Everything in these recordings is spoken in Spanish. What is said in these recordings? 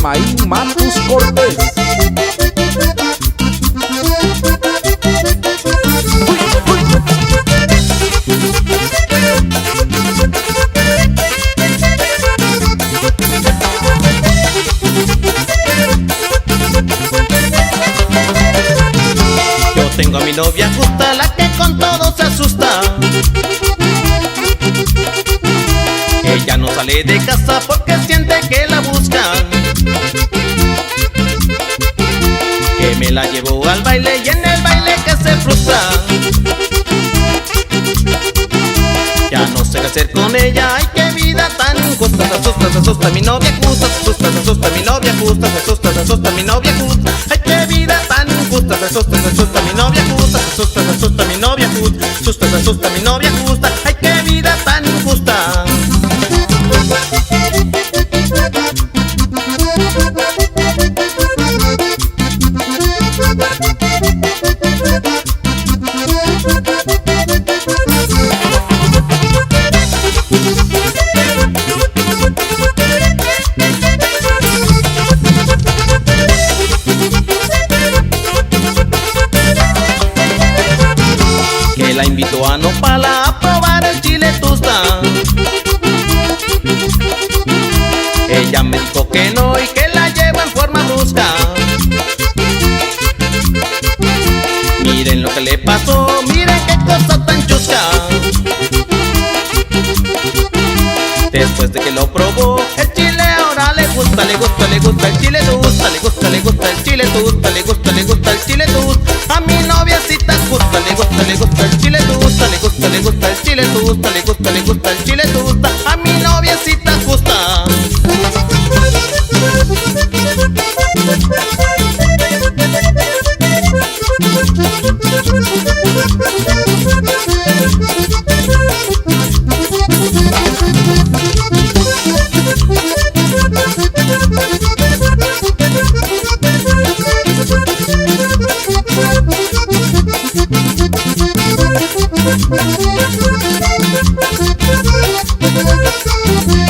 Germain Matus Cortés. Yo tengo a mi novia justa, la que con todo se asusta. Ella no sale de casa porque siente que la buscan. Que me la llevo al baile y en el baile que se frustra. Ya no sé qué hacer con ella, ay qué vida tan injusta. Se asusta mi novia justa, se asusta mi novia justa, se asusta mi novia justa. Ay qué vida tan injusta, se asusta mi novia justa, se asusta mi novia justa, se asusta mi novia justa. Ay qué vida tan injusta. Que la invito a Nopala a probar el chile tusta. Ella me dijo que no y que la llevo en forma brusca. Miren lo que le pasó, miren qué cosa tan chusca. Después de que lo probó, el chile ahora le gusta, le gusta, le gusta el chile tusta, le gusta, le gusta el chile tusta, le gusta, le gusta el chile tusta. A mi noviecita gusta, le gusta, le gusta el chile tusta, le gusta, le gusta el chile tusta, le gusta, le gusta el chile tusta. A mi noviecita gusta.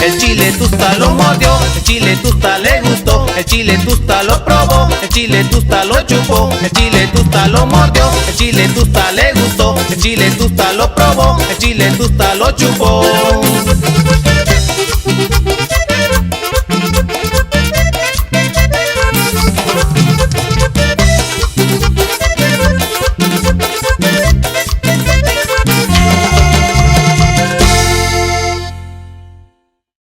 El chile tusta lo mordió, el chile tusta le gustó, el chile tusta lo probó, el chile tusta lo chupó, el chile tusta lo mordió, el chile tusta le gustó, el chile tusta lo probó, el chile tusta lo chupó.